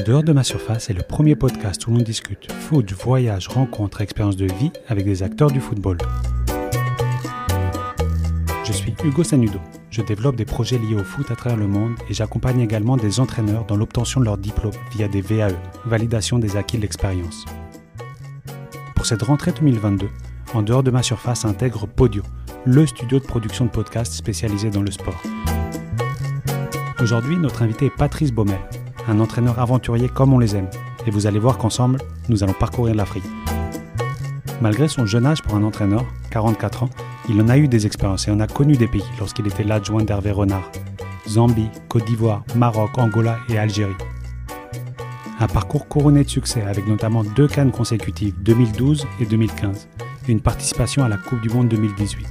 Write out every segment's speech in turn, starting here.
dehors de ma surface est le premier podcast où l'on discute foot, voyage, rencontres, expériences de vie avec des acteurs du football. Je suis Hugo Sanudo. Je développe des projets liés au foot à travers le monde et j'accompagne également des entraîneurs dans l'obtention de leur diplôme via des VAE, validation des acquis de l'expérience. Pour cette rentrée 2022, En dehors de ma surface intègre Podio, le studio de production de podcasts spécialisé dans le sport. Aujourd'hui, notre invité est Patrice Baumel, un entraîneur aventurier comme on les aime. Et vous allez voir qu'ensemble, nous allons parcourir l'Afrique. Malgré son jeune âge pour un entraîneur, 44 ans, il en a eu des expériences et en a connu des pays lorsqu'il était l'adjoint d'Hervé Renard. Zambie, Côte d'Ivoire, Maroc, Angola et Algérie. Un parcours couronné de succès avec notamment 2 CAN consécutives, 2012 et 2015, et une participation à la Coupe du Monde 2018.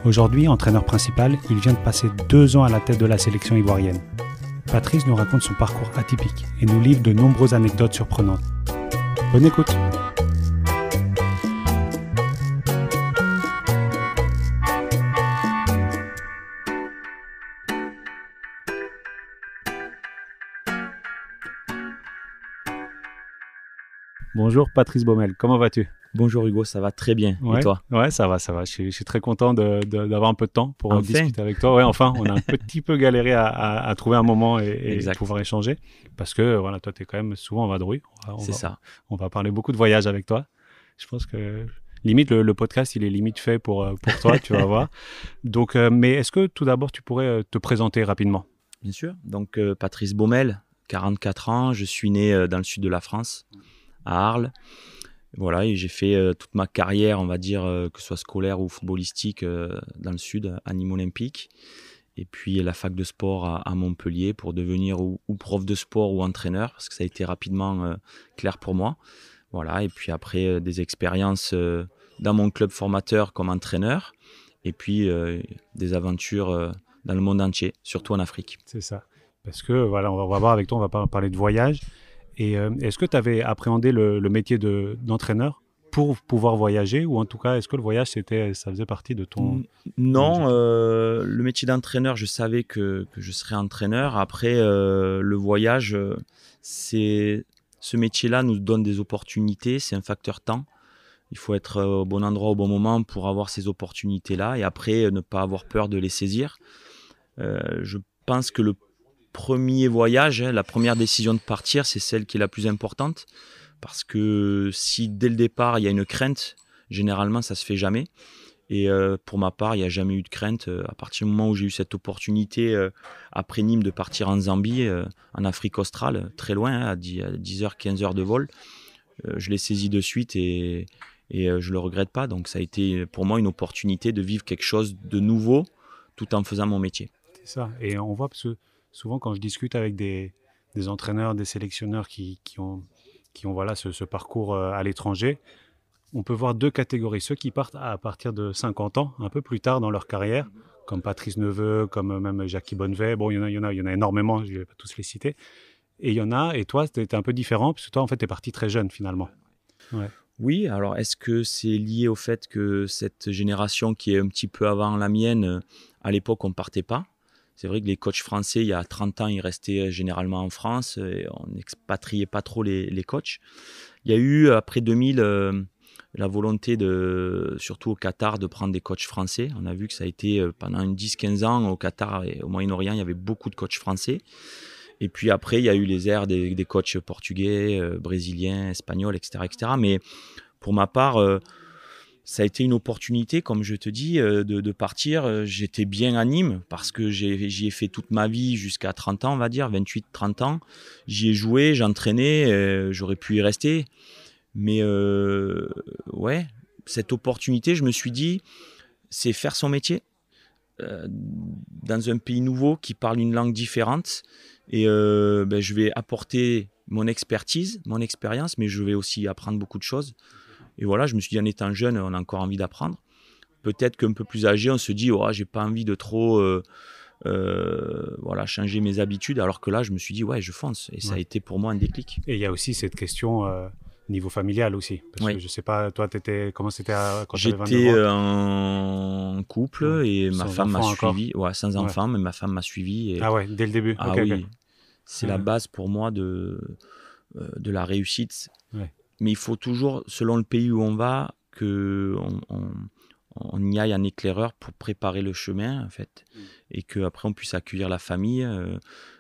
Aujourd'hui, entraîneur principal, il vient de passer 2 ans à la tête de la sélection ivoirienne. Patrice nous raconte son parcours atypique et nous livre de nombreuses anecdotes surprenantes. Bonne écoute! Bonjour Patrice Baumel, comment vas-tu? Bonjour Hugo, ça va très bien. Ouais, et toi? Ouais, ça va. Je suis très content d'avoir un peu de temps pour discuter avec toi. Ouais, enfin, on a un petit peu galéré à trouver un moment et pouvoir échanger. Parce que voilà, toi, tu es quand même souvent en vadrouille. C'est ça. On va parler beaucoup de voyages avec toi. Je pense que limite, le podcast, il est limite fait pour toi, tu vas voir. Donc, mais est-ce que tout d'abord, tu pourrais te présenter rapidement? Bien sûr. Donc, Patrice Baumel, 44 ans. Je suis né dans le sud de la France, à Arles. Voilà, et j'ai fait toute ma carrière, on va dire, que ce soit scolaire ou footballistique, dans le sud, à Nîmes Olympique. Et puis la fac de sport à Montpellier pour devenir ou prof de sport ou entraîneur, parce que ça a été rapidement clair pour moi. Voilà, et puis après, des expériences dans mon club formateur comme entraîneur, et puis des aventures dans le monde entier, surtout en Afrique. C'est ça. Parce que, voilà, on va voir avec toi, on va parler de voyage. Et est-ce que tu avais appréhendé le métier d'entraîneur pour pouvoir voyager, ou en tout cas, est-ce que le voyage, ça faisait partie de ton... Non, le métier d'entraîneur, je savais que je serais entraîneur. Après, le voyage, ce métier-là nous donne des opportunités, c'est un facteur temps. Il faut être au bon endroit au bon moment pour avoir ces opportunités-là et après, ne pas avoir peur de les saisir. Je pense que le premier voyage, la première décision de partir, c'est celle qui est la plus importante. Parce que si dès le départ, il y a une crainte, généralement, ça ne se fait jamais. Et pour ma part, il n'y a jamais eu de crainte. À partir du moment où j'ai eu cette opportunité, après Nîmes, de partir en Zambie, en Afrique australe, très loin, à 10h, 15h de vol, je l'ai saisi de suite et je ne le regrette pas. Donc ça a été pour moi une opportunité de vivre quelque chose de nouveau tout en faisant mon métier. C'est ça. Et on voit, parce que souvent, quand je discute avec des entraîneurs, des sélectionneurs qui ont voilà, ce parcours à l'étranger, on peut voir 2 catégories. Ceux qui partent à partir de 50 ans, un peu plus tard dans leur carrière, comme Patrice Neveu, comme même Jackie Bonnevet. Bon, il y en a énormément, je ne vais pas tous les citer. Et il y en a, et toi, tu étais un peu différent, parce que toi, en fait, tu es parti très jeune, finalement. Ouais. Oui, alors est-ce que c'est lié au fait que cette génération qui est un petit peu avant la mienne, à l'époque, on ne partait pas? C'est vrai que les coachs français, il y a 30 ans, ils restaient généralement en France et on n'expatriait pas trop les coachs. Il y a eu, après 2000, la volonté, surtout au Qatar, de prendre des coachs français. On a vu que ça a été pendant 10-15 ans au Qatar et au Moyen-Orient, il y avait beaucoup de coachs français. Et puis après, il y a eu les ères des coachs portugais, brésiliens, espagnols, etc., etc. Mais pour ma part... ça a été une opportunité, comme je te dis, de partir. J'étais bien à Nîmes parce que j'y ai fait toute ma vie jusqu'à 30 ans, on va dire, 28-30 ans. J'y ai joué, j'entraînais, j'aurais pu y rester. Mais ouais, cette opportunité, je me suis dit, c'est faire son métier dans un pays nouveau qui parle une langue différente. Et je vais apporter mon expertise, mon expérience, mais je vais aussi apprendre beaucoup de choses. Et voilà, je me suis dit, en étant jeune, on a encore envie d'apprendre. Peut-être qu'un peu plus âgé, on se dit, oh, j'ai pas envie de trop changer mes habitudes. Alors que là, je me suis dit, ouais, je fonce. Et ça a été pour moi un déclic. Et il y a aussi cette question niveau familial aussi. Parce que je sais pas, toi, comment c'était quand tu avais 29 ans? J'étais en couple et ma femme m'a suivi. Ouais, sans enfant, mais ma femme m'a suivi. Et... Ah ouais, dès le début. Ah okay, oui. okay. c'est la base pour moi de la réussite. Ouais. Mais il faut toujours, selon le pays où on va, on y aille en éclaireur pour préparer le chemin, en fait, et qu'après on puisse accueillir la famille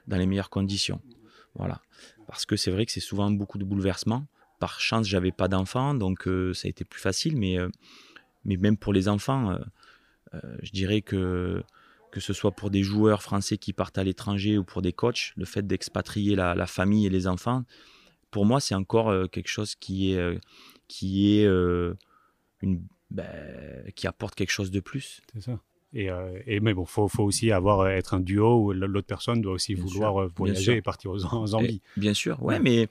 dans les meilleures conditions. Voilà. Parce que c'est vrai que c'est souvent beaucoup de bouleversements. Par chance, j'avais pas d'enfants, donc ça a été plus facile, mais même pour les enfants, je dirais que ce soit pour des joueurs français qui partent à l'étranger ou pour des coachs, le fait d'expatrier la famille et les enfants, pour moi, c'est encore quelque chose qui apporte quelque chose de plus. C'est ça. Mais bon, faut aussi être un duo où l'autre personne doit aussi vouloir voyager et partir en Zambie. Bien sûr, ouais, mais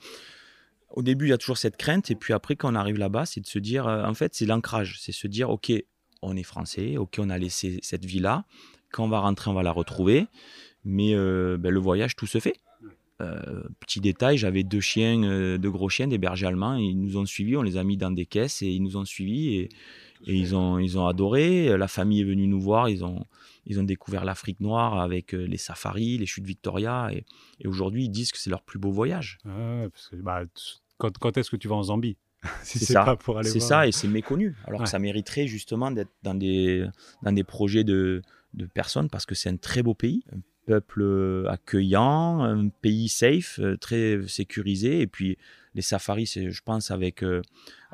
au début, il y a toujours cette crainte. Et puis après, quand on arrive là-bas, c'est de se dire, en fait, c'est l'ancrage. C'est se dire, OK, on est français, OK, on a laissé cette vie-là. Quand on va rentrer, on va la retrouver. Mais le voyage, tout se fait. Petit détail, j'avais 2 chiens, 2 gros chiens, des bergers allemands. Ils nous ont suivis, on les a mis dans des caisses et ils nous ont suivis. Et ils ont adoré. La famille est venue nous voir. Ils ont découvert l'Afrique noire avec les safaris, les chutes Victoria. Et aujourd'hui, ils disent que c'est leur plus beau voyage. Parce que, quand est-ce que tu vas en Zambie? Si c'est ça. Pas pour aller voir. Ça, et c'est méconnu. Alors que ça mériterait justement d'être dans des projets de personnes parce que c'est un très beau pays. Un peuple accueillant, un pays safe, très sécurisé. Et puis, les safaris, je pense, avec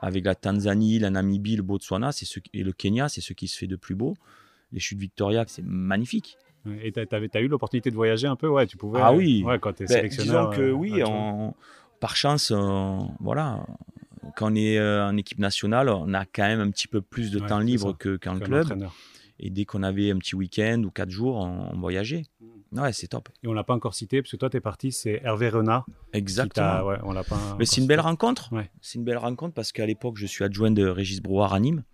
la Tanzanie, la Namibie, le Botswana et le Kenya, c'est ce qui se fait de plus beau. Les chutes Victoria, c'est magnifique. Et t'as eu l'opportunité de voyager un peu? Ouais, tu pouvais. Ah oui. Quand tu es sélectionneur. Disons que oui, par chance, voilà. Quand on est en équipe nationale, on a quand même un petit peu plus de temps libre qu'en club. Entraîneur. Et dès qu'on avait un petit week-end ou 4 jours, on voyageait. Ouais, c'est top. Et on l'a pas encore cité, parce que toi, tu es parti, c'est Hervé Renard. Exactement. On l'a pas. Mais c'est une belle rencontre. Ouais. C'est une belle rencontre parce qu'à l'époque, je suis adjoint de Régis Brouard à Nîmes,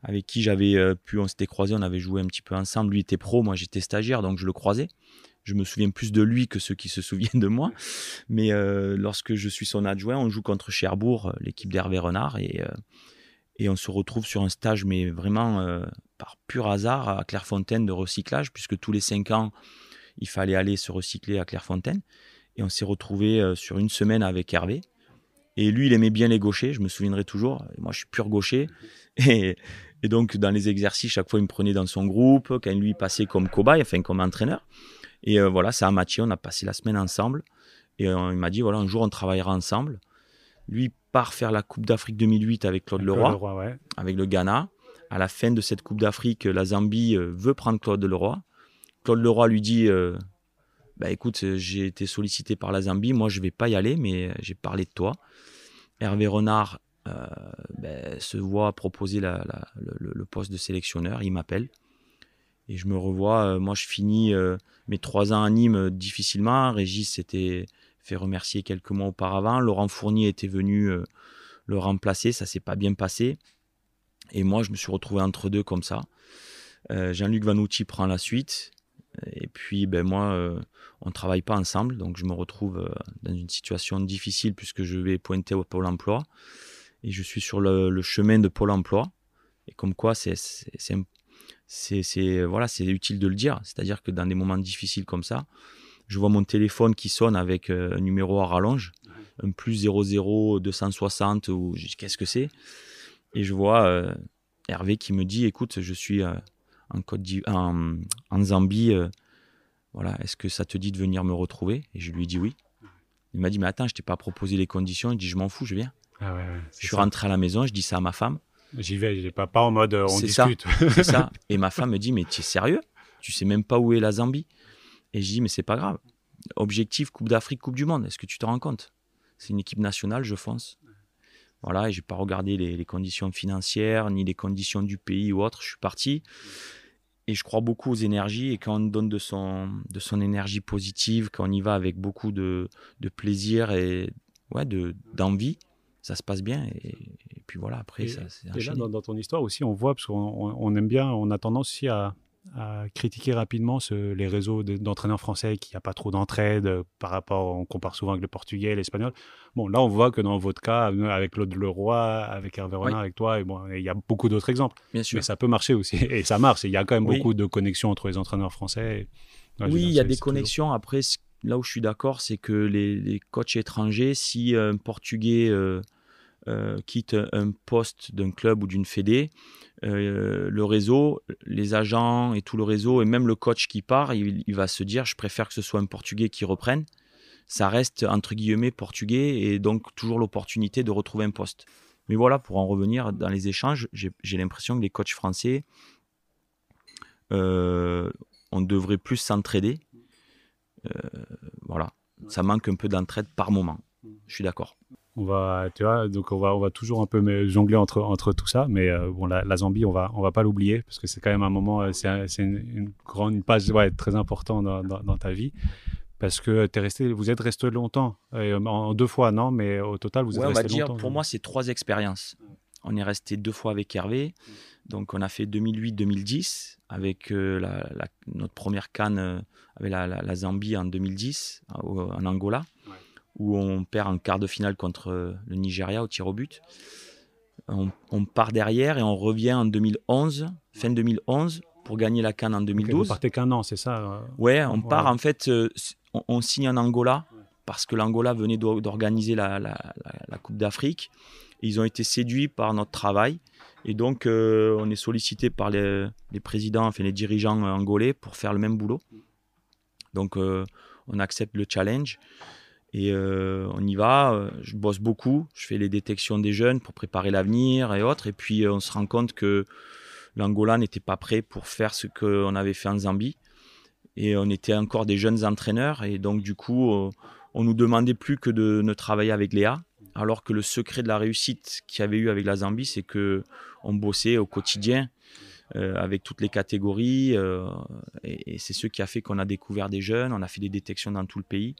avec qui on s'était croisés, on avait joué un petit peu ensemble. Lui était pro, moi j'étais stagiaire, donc je le croisais. Je me souviens plus de lui que ceux qui se souviennent de moi. Mais lorsque je suis son adjoint, on joue contre Cherbourg, l'équipe d'Hervé Renard, et on se retrouve sur un stage, mais vraiment par pur hasard, à Clairefontaine de recyclage, puisque tous les 5 ans, il fallait aller se recycler à Clairefontaine. Et on s'est retrouvé sur une semaine avec Hervé. Et lui, il aimait bien les gauchers, je me souviendrai toujours. Moi, je suis pur gaucher. Et donc, dans les exercices, chaque fois, il me prenait dans son groupe, quand lui passait comme cobaye, enfin comme entraîneur. Et voilà, ça a matché, on a passé la semaine ensemble. Et il m'a dit, voilà, un jour, on travaillera ensemble. Lui part faire la Coupe d'Afrique 2008 avec Claude Leroy, avec le Ghana. À la fin de cette Coupe d'Afrique, la Zambie veut prendre Claude Leroy. Claude Leroy lui dit, écoute, j'ai été sollicité par la Zambie, moi je ne vais pas y aller, mais j'ai parlé de toi. Hervé Renard se voit proposer le poste de sélectionneur, il m'appelle. Et je me revois, moi je finis mes 3 ans à Nîmes difficilement. Régis s'était fait remercier quelques mois auparavant. Laurent Fournier était venu le remplacer, ça ne s'est pas bien passé. Et moi je me suis retrouvé entre deux comme ça. Jean-Luc Vanouti prend la suite. Et puis moi, on ne travaille pas ensemble. Donc je me retrouve dans une situation difficile puisque je vais pointer au Pôle emploi. Et je suis sur le chemin de Pôle emploi. Et comme quoi, c'est utile de le dire. C'est-à-dire que dans des moments difficiles comme ça, je vois mon téléphone qui sonne avec un numéro à rallonge, un plus 00 260, ou qu'est-ce que c'est? Et je vois Hervé qui me dit, écoute, je suis en Zambie, est-ce que ça te dit de venir me retrouver? Et je lui ai dit oui. Il m'a dit, mais attends, je t'ai pas proposé les conditions. Il dit, je m'en fous, je viens. Je suis rentré à la maison, je dis ça à ma femme. J'y vais, pas en mode on discute. C'est ça. Et ma femme me dit, mais tu es sérieux? Tu sais même pas où est la Zambie? Et je dis, mais c'est pas grave. Objectif, Coupe d'Afrique, Coupe du Monde. Est-ce que tu te rends compte? C'est une équipe nationale, je fonce. Voilà, et je n'ai pas regardé les conditions financières, ni les conditions du pays ou autre. Je suis parti. Et je crois beaucoup aux énergies. Et quand on donne de son énergie positive, quand on y va avec beaucoup de plaisir et d'envie, ça se passe bien. Et puis voilà, après, c'est enchaîné. Et là, dans ton histoire aussi, on voit, parce qu'on aime bien, on a tendance aussi à critiquer rapidement les réseaux d'entraîneurs français qui n'y a pas trop d'entraide par rapport, on compare souvent avec le portugais et l'espagnol. Bon, là, on voit que dans votre cas, avec Claude Leroy, avec Hervé Renard, avec toi, il y a beaucoup d'autres exemples. Bien sûr. Mais ça peut marcher aussi. Et ça marche. Il y a quand même beaucoup de connexions entre les entraîneurs français. Il y a des connexions. Après, ce là où je suis d'accord, c'est que les coachs étrangers, si un Portugais quitte un poste d'un club ou d'une fédé, le réseau, les agents et tout le réseau, et même le coach qui part, il va se dire, je préfère que ce soit un Portugais qui reprenne. Ça reste, entre guillemets, portugais, et donc toujours l'opportunité de retrouver un poste. Mais voilà, pour en revenir dans les échanges, j'ai l'impression que les coachs français, on devrait plus s'entraider. Voilà, ça manque un peu d'entraide par moment. Je suis d'accord. Tu vois, donc on va toujours un peu jongler entre tout ça, mais bon, la Zambie, on va pas l'oublier parce que c'est quand même un moment, c'est une page très importante dans ta vie. Parce que vous êtes resté longtemps, en 2 fois, non? Mais au total, vous êtes resté longtemps. On va dire, pour moi, c'est 3 expériences. On est resté 2 fois avec Hervé. Donc, on a fait 2008-2010 avec notre première CAN avec la Zambie en 2010, en Angola, où on perd en quart de finale contre le Nigeria au tir au but. On part derrière et on revient en 2011, fin 2011, pour gagner la CAN en 2012. Okay, vous partez qu'un an, c'est ça? Ouais, on part en fait, on signe en Angola parce que l'Angola venait d'organiser la Coupe d'Afrique. Ils ont été séduits par notre travail et donc on est sollicité par les présidents, enfin les dirigeants angolais pour faire le même boulot. Donc on accepte le challenge et on y va. Je bosse beaucoup, je fais les détections des jeunes pour préparer l'avenir et autres. Et puis on se rend compte que l'Angola n'était pas prêt pour faire ce qu'on avait fait en Zambie. Et on était encore des jeunes entraîneurs. Et donc, du coup, on nous demandait plus que de ne travailler avec Léa. Alors que le secret de la réussite qu'il y avait eu avec la Zambie, c'est qu'on bossait au quotidien avec toutes les catégories. Et c'est ce qui a fait qu'on a découvert des jeunes. On a fait des détections dans tout le pays.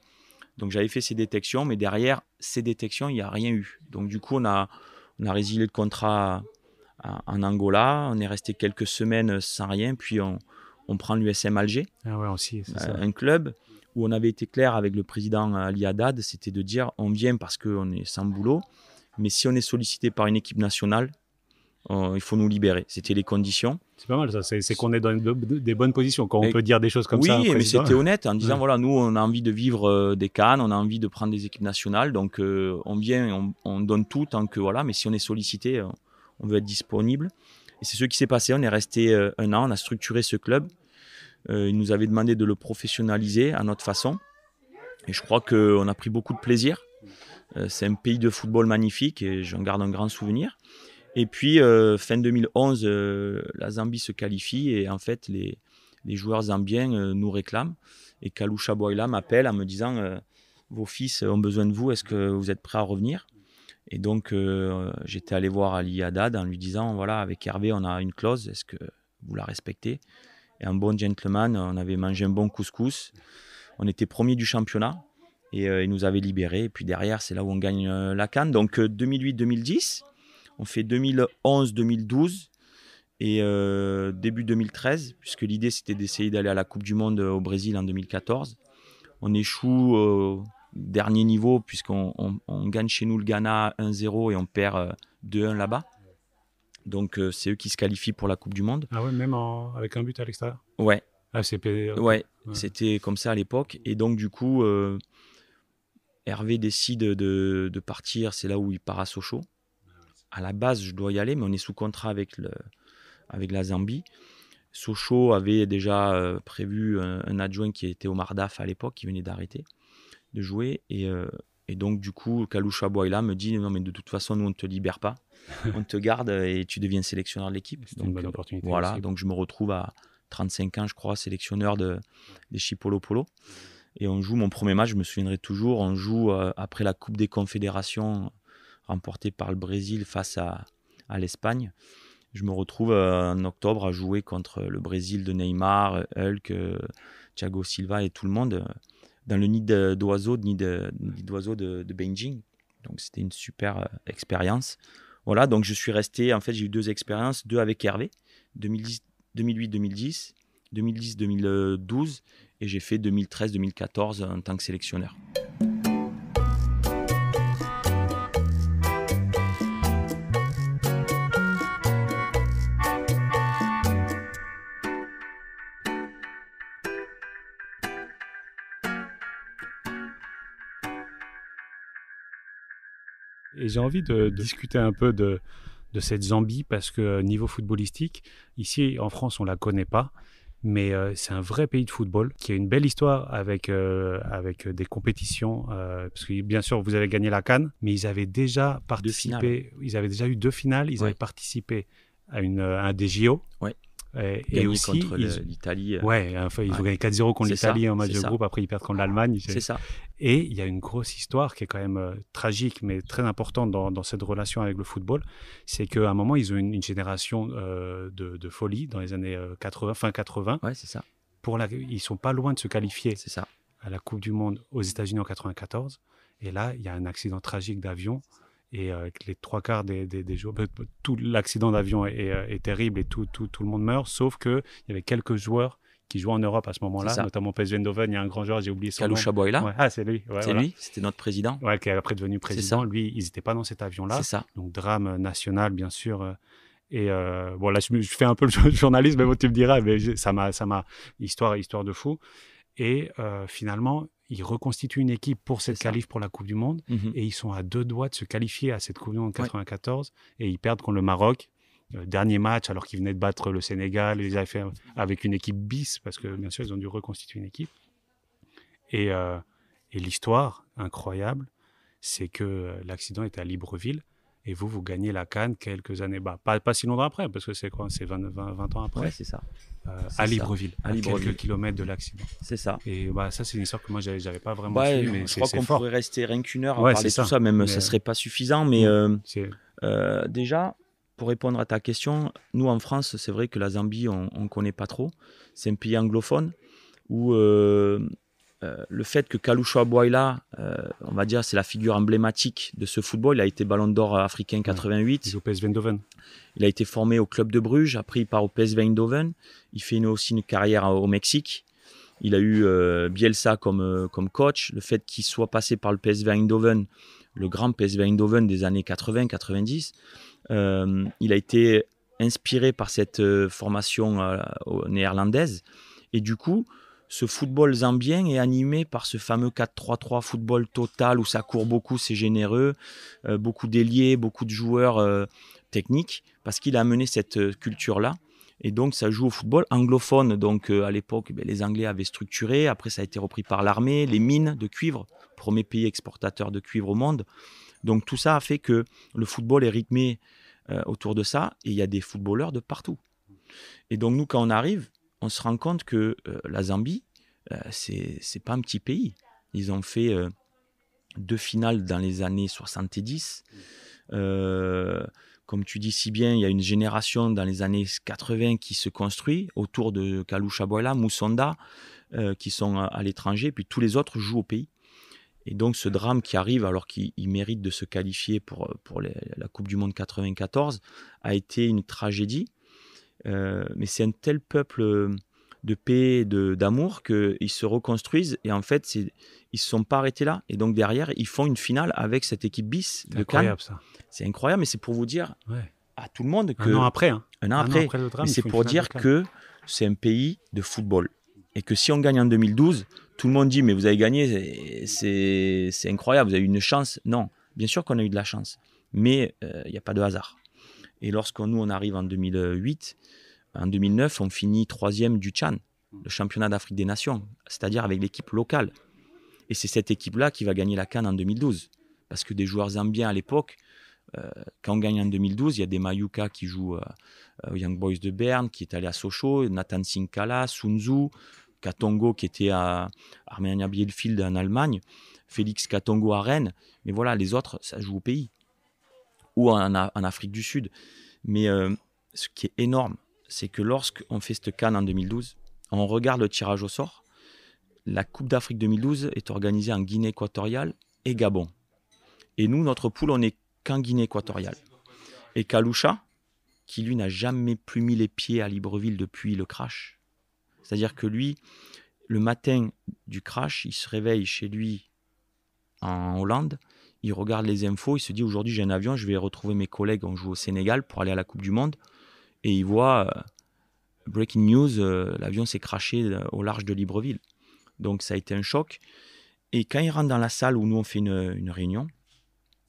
Donc, j'avais fait ces détections. Mais derrière ces détections, il n'y a rien eu. Donc, du coup, on a résilié le contrat en Angola. On est resté quelques semaines sans rien. Puis, on prend l'USM Alger, un club où on avait été clair avec le président Ali Haddad, c'était de dire on vient parce qu'on est sans boulot, mais si on est sollicité par une équipe nationale, il faut nous libérer. C'était les conditions. C'est pas mal ça, c'est qu'on est dans des bonnes positions quand on peut dire des choses comme ça. Oui, mais c'était honnête en disant voilà, nous on a envie de vivre des CAN, on a envie de prendre des équipes nationales, donc on vient, on donne tout tant que voilà, mais si on est sollicité, on veut être disponible. Et c'est ce qui s'est passé, on est resté 1 an, on a structuré ce club. Il nous avait demandé de le professionnaliser à notre façon. Et je crois qu'on a pris beaucoup de plaisir. C'est un pays de football magnifique et j'en garde un grand souvenir. Et puis, fin 2011, la Zambie se qualifie et en fait, les joueurs zambiens nous réclament. Et Kalou Chaboila m'appelle en me disant vos fils ont besoin de vous, est-ce que vous êtes prêts à revenir? Et donc, j'étais allé voir Ali Haddad en lui disant voilà, avec Hervé, on a une clause, est-ce que vous la respectez? Et un bon gentleman, on avait mangé un bon couscous. On était premier du championnat et il nous avait libérés. Et puis derrière, c'est là où on gagne la CAN. Donc 2008-2010, on fait 2011-2012 et début 2013, puisque l'idée c'était d'essayer d'aller à la Coupe du Monde au Brésil en 2014. On échoue au dernier niveau puisqu'on gagne chez nous le Ghana 1-0 et on perd 2-1 là-bas. Donc, c'est eux qui se qualifient pour la Coupe du Monde. Ah ouais, même avec un but à l'extérieur? Ouais. Okay. Ouais, c'était comme ça à l'époque. Et donc, du coup, Hervé décide de partir. C'est là où il part à Sochaux. À la base, je dois y aller, mais on est sous contrat avec la Zambie. Sochaux avait déjà prévu un adjoint qui était Omar Daf à l'époque, qui venait d'arrêter de jouer. Et donc, du coup, Kalou Chaboila me dit non, mais de toute façon, nous, on ne te libère pas. On te garde et tu deviens sélectionneur de l'équipe. C'est une bonne opportunité. Voilà, aussi. donc je me retrouve à 35 ans, je crois, sélectionneur des Chipolo Polo. Et on joue, mon premier match, je me souviendrai toujours, on joue après la Coupe des Confédérations remportée par le Brésil face à l'Espagne. Je me retrouve en octobre à jouer contre le Brésil de Neymar, Hulk, Thiago Silva et tout le monde dans le nid d'oiseaux de Beijing. Donc c'était une super expérience. Voilà, donc je suis resté, en fait j'ai eu 2 expériences, 2 avec Hervé, 2008-2010, 2010-2012 et j'ai fait 2013-2014 en tant que sélectionneur. Et j'ai envie de discuter un peu de cette Zambie parce que niveau footballistique, ici en France, on ne la connaît pas. Mais c'est un vrai pays de football qui a une belle histoire avec des compétitions. Parce que bien sûr, vous avez gagné la CAN, mais ils avaient déjà participé. Ils avaient déjà eu 2 finales. Ils avaient participé à un des JO. Ouais. Et aussi contre l'Italie. Ouais, enfin, ils ont gagné 4-0 contre l'Italie en match de groupe. Après, ils perdent contre l'Allemagne. C'est ça. Et il y a une grosse histoire qui est quand même tragique, mais très importante dans cette relation avec le football. C'est qu'à un moment, ils ont une génération de folie dans les années 80, fin 80. Ouais, c'est ça. Ils sont pas loin de se qualifier ça. À la Coupe du Monde aux États-Unis en 94. Et là, il y a un accident tragique d'avion. Et les 3/4 des joueurs, tout l'accident d'avion est terrible et tout le monde meurt, sauf qu'il y avait quelques joueurs qui jouaient en Europe à ce moment-là, notamment PSV Eindhoven. Il y a un grand joueur, j'ai oublié son nom. Kalusha Boyla. Ouais. Ah, c'est lui. Ouais, c'est lui, c'était notre président. Ouais, qui est après devenu président. Lui, ils n'étaient pas dans cet avion-là. C'est ça. Donc, drame national, bien sûr. Et bon, là, je fais un peu le journaliste, mais bon, tu me diras, mais ça m'a histoire de fou. Et finalement, ils reconstituent une équipe pour cette qualif pour la Coupe du Monde. Et ils sont à 2 doigts de se qualifier à cette Coupe du Monde 94. Et ils perdent contre le Maroc. Dernier match, alors qu'ils venaient de battre le Sénégal. Ils avaient fait avec une équipe bis, parce que bien sûr, ils ont dû reconstituer une équipe. Et l'histoire incroyable, c'est que l'accident était à Libreville. Et vous gagnez la CAN quelques années, pas si longtemps après, parce que c'est quoi, c'est 20 ans après. Ouais, c'est ça. À Libreville, à quelques kilomètres de l'accident. C'est ça. Et ça, c'est une histoire que moi, j'avais pas vraiment suivi, mais je crois qu'on pourrait rester rien qu'une heure à parler de tout ça, même ça serait pas suffisant. Mais déjà, pour répondre à ta question, nous en France, c'est vrai que la Zambie, on connaît pas trop. C'est un pays anglophone où le fait que Kalusha Boyla, on va dire, c'est la figure emblématique de ce football. Il a été Ballon d'Or africain 88. Il joue au PSV Eindhoven. Il a été formé au club de Bruges. Après, il part au PSV Eindhoven. Il fait aussi une carrière au Mexique. Il a eu Bielsa comme coach. Le fait qu'il soit passé par le PSV Eindhoven, le grand PSV Eindhoven des années 80-90, il a été inspiré par cette formation néerlandaise. Et du coup, ce football zambien est animé par ce fameux 4-3-3 football total où ça court beaucoup, c'est généreux, beaucoup d'ailiers, beaucoup de joueurs techniques, parce qu'il a amené cette culture-là. Et donc, ça joue au football anglophone. Donc, à l'époque, les Anglais avaient structuré. Après, ça a été repris par l'armée, les mines de cuivre, premier pays exportateur de cuivre au monde. Donc, tout ça a fait que le football est rythmé autour de ça. Et il y a des footballeurs de partout. Et donc, nous, quand on arrive, on se rend compte que la Zambie, c'est pas un petit pays. Ils ont fait 2 finales dans les années 70. Comme tu dis si bien, il y a une génération dans les années 80 qui se construit autour de Kalusha Boyla, Musonda, qui sont à l'étranger, puis tous les autres jouent au pays. Et donc ce drame qui arrive, alors qu'il mérite de se qualifier pour la Coupe du Monde 94, a été une tragédie. Mais c'est un tel peuple de paix, d'amour, qu'ils se reconstruisent et en fait, ils ne se sont pas arrêtés là. Et donc derrière, ils font une finale avec cette équipe bis de Cannes. C'est incroyable, mais c'est pour vous dire à tout le monde que... Un an après le drame, mais c'est pour dire que c'est un pays de football. Et que si on gagne en 2012, tout le monde dit « mais vous avez gagné, c'est incroyable, vous avez eu une chance ». Non, bien sûr qu'on a eu de la chance, mais il n'y a pas de hasard. Et lorsqu'on arrive en 2008, en 2009, on finit 3e du Tchad, le championnat d'Afrique des Nations, c'est-à-dire avec l'équipe locale. Et c'est cette équipe-là qui va gagner la CAN en 2012. Parce que des joueurs zambiens à l'époque, quand on gagne en 2012, il y a des Mayuka qui jouent aux Young Boys de Berne, qui est allé à Sochaux, Nathan Sinkala, Sunzu, Katongo qui était à Arminia Bielefeld en Allemagne, Félix Katongo à Rennes. Mais voilà, les autres, ça joue au pays. Ou en Afrique du Sud. Mais ce qui est énorme, c'est que lorsqu'on fait cette CAN en 2012, on regarde le tirage au sort. La Coupe d'Afrique 2012 est organisée en Guinée équatoriale et Gabon. Et nous, notre poule, on n'est qu'en Guinée équatoriale. Et Kalusha, qui lui n'a jamais plus mis les pieds à Libreville depuis le crash. C'est-à-dire que lui, le matin du crash, il se réveille chez lui en Hollande, il regarde les infos, il se dit aujourd'hui j'ai un avion, je vais retrouver mes collègues, on joue au Sénégal pour aller à la Coupe du Monde. Et il voit, breaking news, l'avion s'est crashé au large de Libreville. Donc ça a été un choc. Et quand il rentre dans la salle où nous on fait une réunion,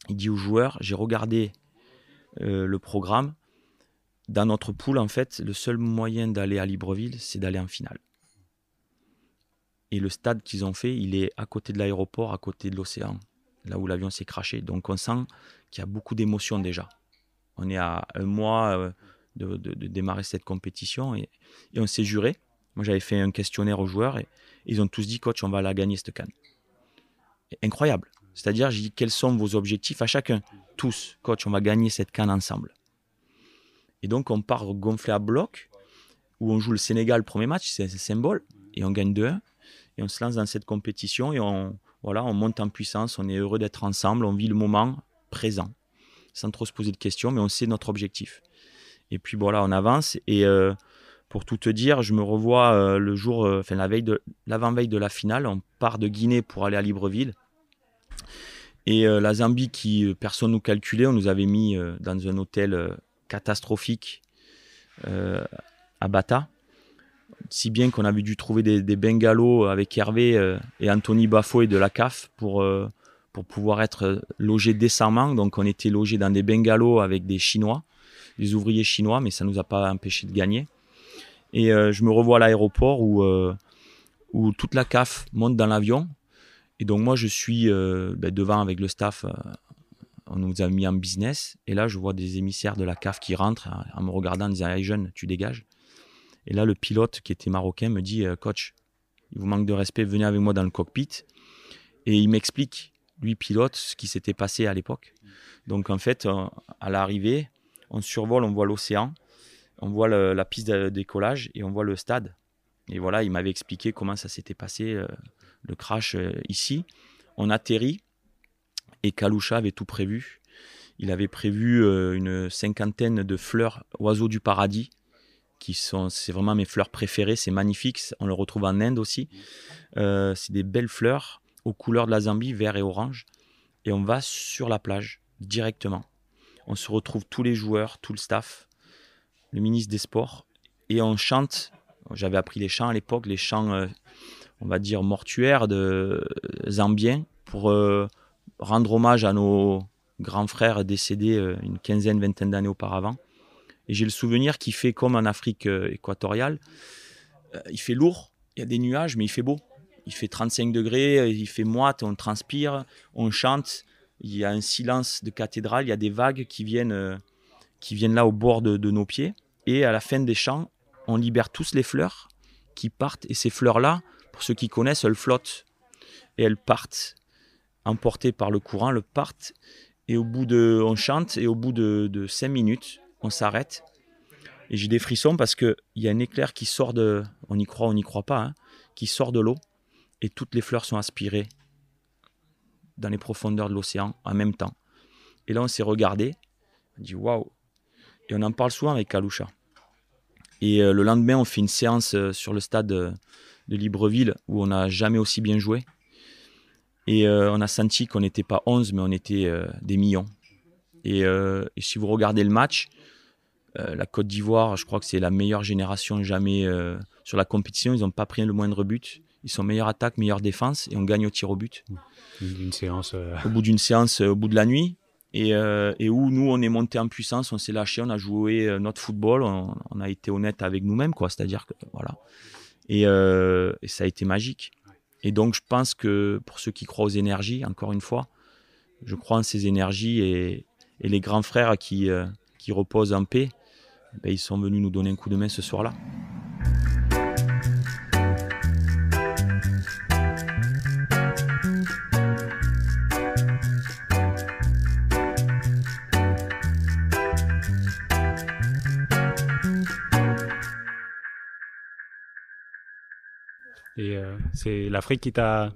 il dit aux joueurs, j'ai regardé le programme. Dans notre poule, en fait, le seul moyen d'aller à Libreville, c'est d'aller en finale. Et le stade qu'ils ont fait, il est à côté de l'aéroport, à côté de l'océan, là où l'avion s'est crashé. Donc on sent qu'il y a beaucoup d'émotions déjà. On est à un mois de démarrer cette compétition et on s'est juré. Moi, j'avais fait un questionnaire aux joueurs et ils ont tous dit, coach, on va la gagner cette CAN. Incroyable. C'est-à-dire, j'ai dit, quels sont vos objectifs à chacun? Tous, coach, on va gagner cette CAN ensemble. Et donc, on part gonflé à bloc, où on joue le Sénégal, premier match, c'est un symbole, et on gagne 2-1. Et on se lance dans cette compétition et on monte en puissance, on est heureux d'être ensemble, on vit le moment présent, sans trop se poser de questions, mais on sait notre objectif. Et puis voilà, on avance. Et pour tout te dire, je me revois le jour, l'avant-veille de la finale, on part de Guinée pour aller à Libreville. Et la Zambie, qui personne nous calculait, on nous avait mis dans un hôtel catastrophique à Bata. Si bien qu'on avait dû trouver des bungalows avec Hervé et Anthony Baffoé de la CAF pour pouvoir être logés décemment. Donc on était logés dans des bungalows avec des Chinois, des ouvriers chinois, mais ça ne nous a pas empêché de gagner. Et je me revois à l'aéroport où toute la CAF monte dans l'avion. Et donc moi je suis devant avec le staff, on nous a mis en business. Et là je vois des émissaires de la CAF qui rentrent en me regardant en disant « Hey jeune, tu dégages ». Et là, le pilote qui était marocain me dit « Coach, il vous manque de respect, venez avec moi dans le cockpit ». Et il m'explique, lui pilote, ce qui s'était passé à l'époque. Donc en fait, à l'arrivée, on survole, on voit l'océan, on voit la piste de décollage et on voit le stade. Et voilà, il m'avait expliqué comment ça s'était passé, le crash ici. On atterrit et Kaloucha avait tout prévu. Il avait prévu une 50aine de fleurs, oiseaux du paradis, c'est vraiment mes fleurs préférées, c'est magnifique, on le retrouve en Inde aussi. C'est des belles fleurs aux couleurs de la Zambie, vert et orange. Et on va sur la plage directement. On se retrouve tous les joueurs, tout le staff, le ministre des Sports, et on chante. J'avais appris les chants à l'époque, les chants, on va dire, mortuaires de zambiens, pour rendre hommage à nos grands frères décédés une quinzaine, vingtaine d'années auparavant. Et j'ai le souvenir qu'il fait comme en Afrique équatoriale. Il fait lourd, il y a des nuages, mais il fait beau. Il fait 35 degrés, il fait moite, on transpire, on chante. Il y a un silence de cathédrale, il y a des vagues qui viennent là au bord de nos pieds. Et à la fin des chants, on libère tous les fleurs qui partent. Et ces fleurs-là, pour ceux qui connaissent, elles flottent. Et elles partent, emportées par le courant, elles partent. Et on chante, et au bout de 5 minutes, on s'arrête et j'ai des frissons parce qu'il y a un éclair qui sort on y croit, on n'y croit pas, hein, qui sort de l'eau et toutes les fleurs sont aspirées dans les profondeurs de l'océan en même temps. Et là, on s'est regardé, on dit waouh. Et on en parle souvent avec Kaloucha. Et le lendemain, on fait une séance sur le stade de Libreville où on n'a jamais aussi bien joué. Et on a senti qu'on n'était pas 11, mais on était des millions. Et si vous regardez le match, la Côte d'Ivoire, je crois que c'est la meilleure génération jamais sur la compétition. Ils n'ont pas pris le moindre but. Ils sont meilleure attaque, meilleure défense et on gagne au tir au but. Une séance. Au bout d'une séance, au bout de la nuit. Et où nous, on est monté en puissance, on s'est lâché, on a joué notre football, on a été honnête avec nous-mêmes, quoi. C'est-à-dire que voilà. Et ça a été magique. Et donc, je pense que pour ceux qui croient aux énergies, encore une fois, je crois en ces énergies et les grands frères qui reposent en paix, ils sont venus nous donner un coup de main ce soir-là. Et c'est l'Afrique qui t'a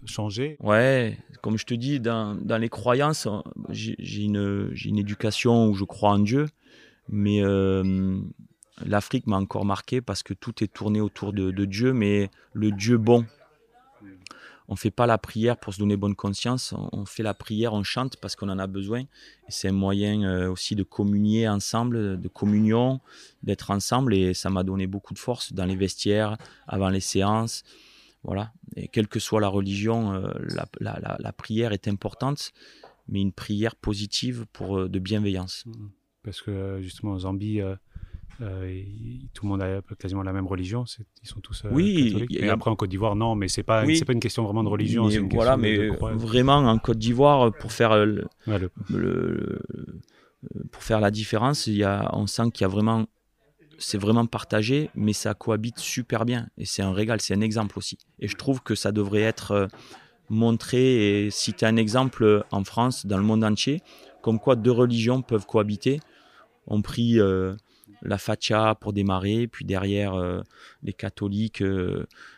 changé? Ouais, comme je te dis, dans les croyances, j'ai une éducation où je crois en Dieu, mais l'Afrique m'a encore marqué parce que tout est tourné autour de Dieu, mais le Dieu bon. On ne fait pas la prière pour se donner bonne conscience, on fait la prière, on chante parce qu'on en a besoin. Et c'est un moyen aussi de communier ensemble, de communion, d'être ensemble. Et ça m'a donné beaucoup de force dans les vestiaires, avant les séances. Voilà. Et quelle que soit la religion, la prière est importante. mais une prière positive de bienveillance. Parce que justement, en Zambie, tout le monde a quasiment la même religion. Ils sont tous catholiques. Et après, en Côte d'Ivoire, non, mais c'est pas une question vraiment de religion. C'est une question de croyance. Vraiment, en Côte d'Ivoire, pour faire pour faire la différence, on sent qu'il y a vraiment, c'est vraiment partagé, mais ça cohabite super bien. Et c'est un régal, c'est un exemple aussi. Et je trouve que ça devrait être montré et citer un exemple en France, dans le monde entier, comme quoi 2 religions peuvent cohabiter. On prie la fatia pour démarrer, puis derrière les catholiques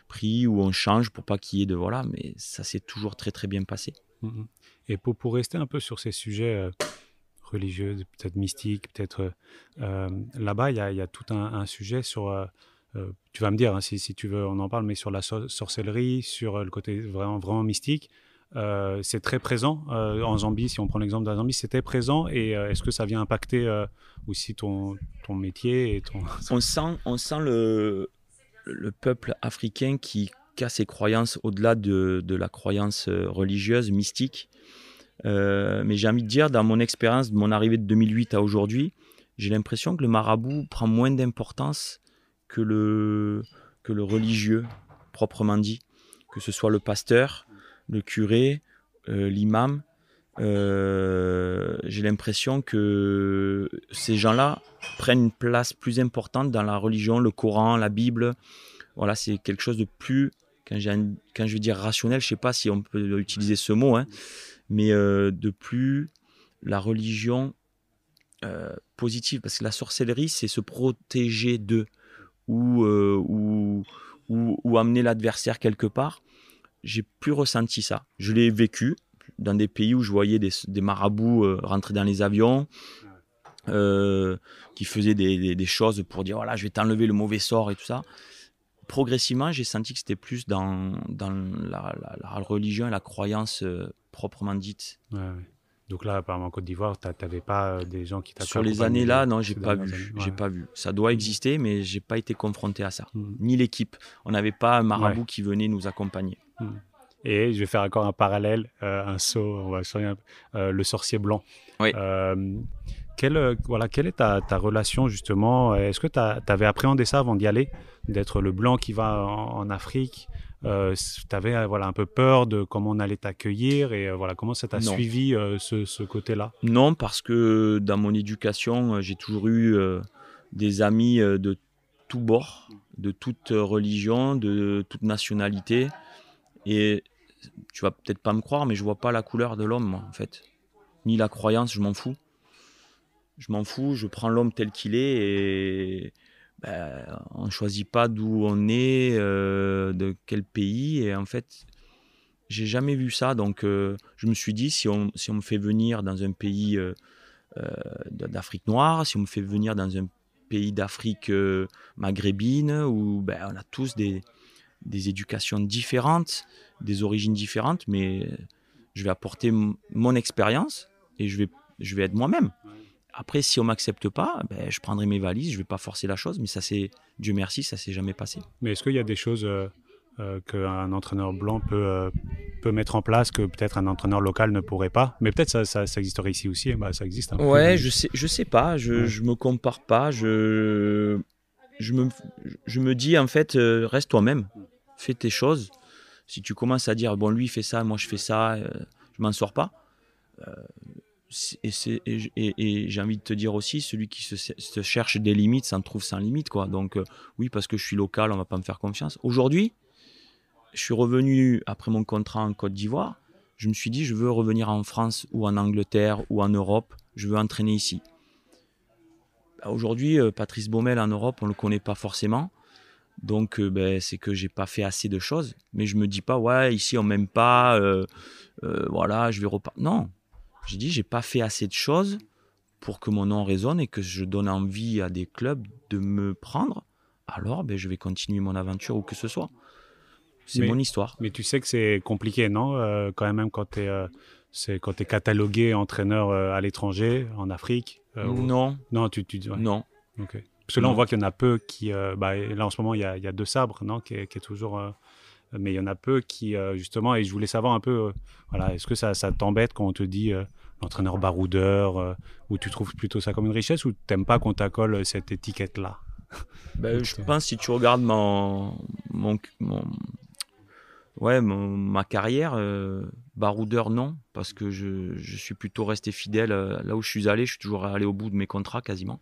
prient ou on change pour pas qu'il y ait de voilà, mais ça s'est toujours très très bien passé. Et pour rester un peu sur ces sujets religieux, peut-être mystiques, peut-être là-bas, il y a tout un sujet sur. Tu vas me dire si tu veux, on en parle, mais sur la sorcellerie, sur le côté vraiment, vraiment mystique. C'est très présent en Zambie, si on prend l'exemple de la Zambie, c'était présent. Et est-ce que ça vient impacter aussi ton métier et ton... On sent le peuple africain qui a ses croyances au-delà de la croyance religieuse, mystique. Mais j'ai envie de dire, dans mon expérience, de mon arrivée de 2008 à aujourd'hui, j'ai l'impression que le marabout prend moins d'importance que le religieux, proprement dit. Que ce soit le pasteur, le curé, l'imam. J'ai l'impression que ces gens-là prennent une place plus importante dans la religion, le Coran, la Bible. Voilà, c'est quelque chose de plus, quand je veux dire rationnel, je ne sais pas si on peut utiliser ce mot, mais de plus la religion positive. Parce que la sorcellerie, c'est se protéger d'eux ou amener l'adversaire quelque part. J'ai plus ressenti ça. Je l'ai vécu dans des pays où je voyais des marabouts rentrer dans les avions, qui faisaient des choses pour dire voilà, je vais t'enlever le mauvais sort et tout ça. Progressivement, j'ai senti que c'était plus dans la religion et la croyance proprement dite. Ouais. Donc là, apparemment, en Côte d'Ivoire, tu n'avais pas des gens qui t'accompagnaient. Sur les années-là, non, j'ai pas vu. J'ai pas vu. Ça doit exister, mais j'ai pas été confronté à ça. Ni l'équipe. On n'avait pas un marabout qui venait nous accompagner. Et je vais faire encore un parallèle, un saut, on va changer un peu. Le sorcier blanc. Oui. Quelle est ta relation justement? Est-ce que tu avais appréhendé ça avant d'y aller, d'être le blanc qui va en Afrique? Tu avais un peu peur de comment on allait t'accueillir et comment ça t'a suivi ce côté-là? Non, parce que dans mon éducation, j'ai toujours eu des amis de tous bords, de toute religion, de toute nationalité. Et tu vas peut-être pas me croire, mais je vois pas la couleur de l'homme, moi, en fait. Ni la croyance, je m'en fous. Je m'en fous, je prends l'homme tel qu'il est et on ne choisit pas d'où on est, de quel pays. Et en fait, j'ai jamais vu ça. Donc, je me suis dit, si on me fait venir dans un pays d'Afrique noire, si on me fait venir dans un pays d'Afrique maghrébine, où on a tous des éducations différentes, des origines différentes, mais je vais apporter mon expérience et je vais être moi-même. Après, si on ne m'accepte pas, je prendrai mes valises, je ne vais pas forcer la chose, mais ça c'est, Dieu merci, ça ne s'est jamais passé. Mais est-ce qu'il y a des choses qu'un entraîneur blanc peut mettre en place que peut-être un entraîneur local ne pourrait pas? Mais peut-être ça existerait ici aussi, ça existe un peu. Ouais, je sais pas, je me compare pas, je me dis en fait, reste toi-même, fais tes choses. Si tu commences à dire, bon lui il fait ça, moi je fais ça, je m'en sors pas. Et j'ai envie de te dire aussi, celui qui se cherche des limites s'en trouve sans limite, quoi. Donc oui, parce que je suis local, on va pas me faire confiance. Aujourd'hui, je suis revenu après mon contrat en Côte d'Ivoire. Je me suis dit, je veux revenir en France ou en Angleterre ou en Europe. Je veux entraîner ici. Aujourd'hui, Patrice Baumel en Europe, on le connaît pas forcément. Donc c'est que j'ai pas fait assez de choses. Mais je me dis pas, ouais, ici on m'aime pas. Voilà, je vais repartir. Non. J'ai dit, j'ai pas fait assez de choses pour que mon nom résonne et que je donne envie à des clubs de me prendre. Alors, je vais continuer mon aventure où que ce soit. C'est mon histoire. Mais tu sais que c'est compliqué, non? Quand même, quand tu es catalogué entraîneur à l'étranger, en Afrique. Non. Non, tu dis. Ouais. Non. Okay. Parce que là, on voit qu'il y en a peu qui. Là, en ce moment, il y a Deux Sabres, non? Qui est toujours mais il y en a peu qui, justement, et je voulais savoir un peu, voilà, est-ce que ça t'embête quand on te dit l'entraîneur baroudeur, ou tu trouves plutôt ça comme une richesse, ou t'aimes pas qu'on t'accole cette étiquette-là? Ben, je pense si tu regardes ma carrière, baroudeur non, parce que je suis plutôt resté fidèle là où je suis allé, je suis toujours allé au bout de mes contrats quasiment.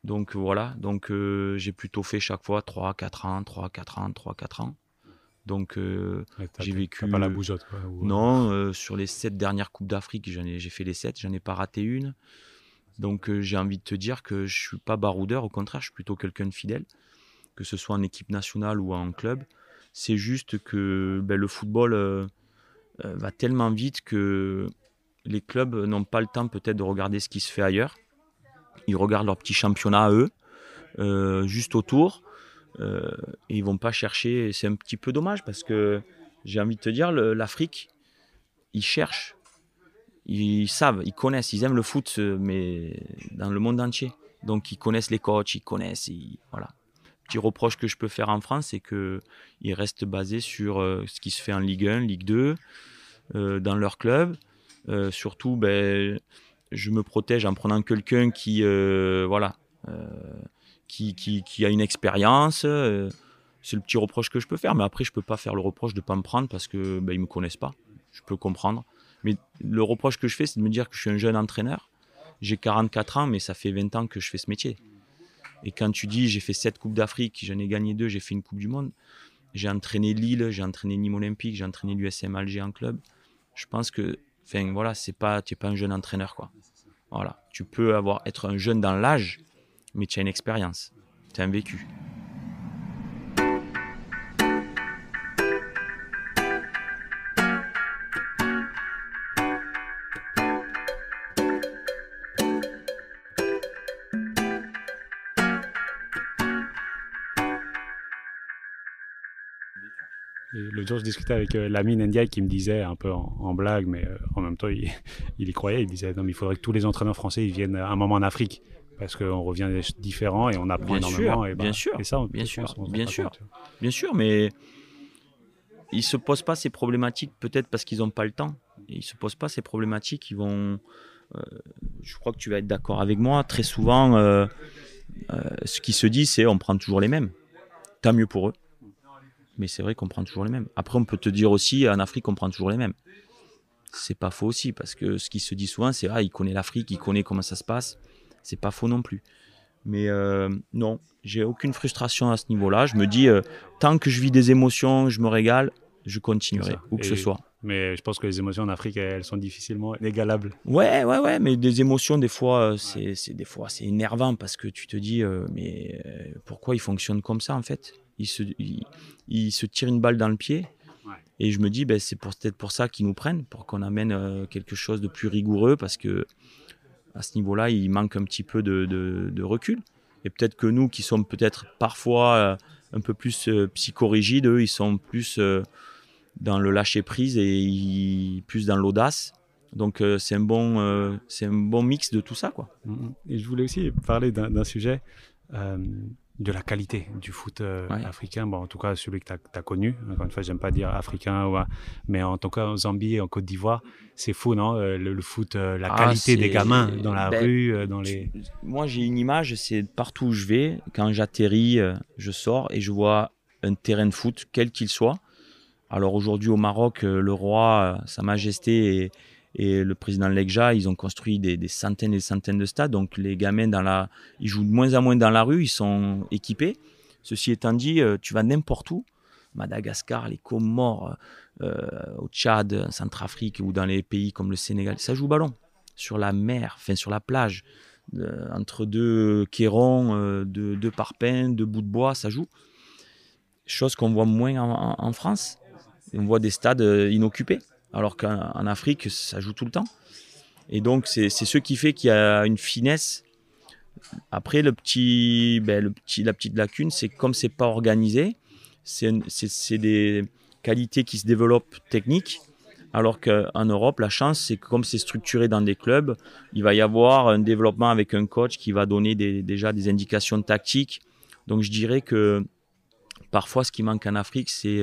Donc voilà, donc j'ai plutôt fait chaque fois 3-4 ans, 3-4 ans, 3-4 ans. Donc Ouais, j'ai vécu... T'as pas la bougeotte, quoi, Non, sur les 7 dernières Coupes d'Afrique, j'ai fait les 7, j'en ai pas raté une. Donc j'ai envie de te dire que je suis pas baroudeur, au contraire, je suis plutôt quelqu'un de fidèle, que ce soit en équipe nationale ou en club. C'est juste que le football va tellement vite que les clubs n'ont pas le temps peut-être de regarder ce qui se fait ailleurs. Ils regardent leur petit championnat à eux, juste autour, et ils vont pas chercher. C'est un petit peu dommage parce que j'ai envie de te dire, l'Afrique, ils cherchent, ils savent, ils connaissent, ils aiment le foot, mais dans le monde entier. Donc ils connaissent les coachs, ils connaissent, voilà. Petit reproche que je peux faire en France, c'est qu'ils restent basés sur ce qui se fait en Ligue 1, Ligue 2, dans leur club. Surtout, je me protège en prenant quelqu'un qui, qui a une expérience. C'est le petit reproche que je peux faire, mais après, je peux pas faire le reproche de pas me prendre parce que ils me connaissent pas. Je peux comprendre. Mais le reproche que je fais, c'est de me dire que je suis un jeune entraîneur. J'ai 44 ans, mais ça fait 20 ans que je fais ce métier. Et quand tu dis j'ai fait 7 Coupes d'Afrique, j'en ai gagné 2, j'ai fait une Coupe du Monde, j'ai entraîné Lille, j'ai entraîné Nîmes Olympique, j'ai entraîné l'USM Alger en club. Je pense que, voilà, tu n'es pas un jeune entraîneur, quoi. Voilà. Tu peux être un jeune dans l'âge, mais tu as une expérience, tu as un vécu. Et l'autre jour, je discutais avec Lamine Ndiaye qui me disait, un peu en blague, mais en même temps, il y croyait. Il disait non, mais il faudrait que tous les entraîneurs français ils viennent un moment en Afrique parce qu'on revient différents et on apprend énormément. Bien sûr, et ça, bien sûr, mais ils se posent pas ces problématiques peut-être parce qu'ils n'ont pas le temps. Ils se posent pas ces problématiques. Ils vont, je crois que tu vas être d'accord avec moi. Très souvent, ce qui se dit, c'est on prend toujours les mêmes. Tant mieux pour eux. Mais c'est vrai qu'on prend toujours les mêmes. Après, on peut te dire aussi, en Afrique, on prend toujours les mêmes. C'est pas faux aussi, parce que ce qui se dit souvent, c'est il connaît l'Afrique, il connaît comment ça se passe. C'est pas faux non plus. Mais non, j'ai aucune frustration à ce niveau-là. Je me dis, tant que je vis des émotions, je me régale, je continuerai, où que ce soit. Mais je pense que les émotions en Afrique, elles sont difficilement égalables. Ouais, mais des émotions, des fois, c'est énervant, parce que tu te dis, mais pourquoi ils fonctionnent comme ça, en fait? Ils se tirent une balle dans le pied. Ouais. Et je me dis, c'est peut-être pour ça qu'ils nous prennent, pour qu'on amène quelque chose de plus rigoureux, parce que à ce niveau-là, il manque un petit peu de recul. Et peut-être que nous, qui sommes peut-être parfois un peu plus psychorigides, eux, ils sont plus dans le lâcher-prise et plus dans l'audace. Donc c'est un bon mix de tout ça, quoi. Et je voulais aussi parler d'un sujet, de la qualité du foot africain. Bon, en tout cas, celui que tu as connu. Encore une fois, j'aime pas dire africain, mais en tout cas, en Zambie et en Côte d'Ivoire, c'est fou, non? Le foot, la qualité des gamins dans la rue, Moi, j'ai une image, c'est partout où je vais. Quand j'atterris, je sors et je vois un terrain de foot, quel qu'il soit. Alors aujourd'hui, au Maroc, le roi, Sa Majesté et le président Legja, ils ont construit des centaines et des centaines de stades. Donc les gamins, ils jouent de moins en moins dans la rue, ils sont équipés. Ceci étant dit, tu vas n'importe où, Madagascar, les Comores, au Tchad, en Centrafrique ou dans les pays comme le Sénégal, ça joue au ballon, sur la mer, sur la plage, entre deux quérons, deux parpaings, deux bouts de bois, ça joue. Chose qu'on voit moins en France. On voit des stades inoccupés. Alors qu'en Afrique, ça joue tout le temps. Et donc, c'est ce qui fait qu'il y a une finesse. Après, la petite lacune, c'est comme c'est pas organisé, c'est des qualités qui se développent techniques. Alors qu'en Europe, la chance, c'est que comme c'est structuré dans des clubs, il va y avoir un développement avec un coach qui va donner déjà des indications tactiques. Donc, je dirais que Parfois, ce qui manque en Afrique, c'est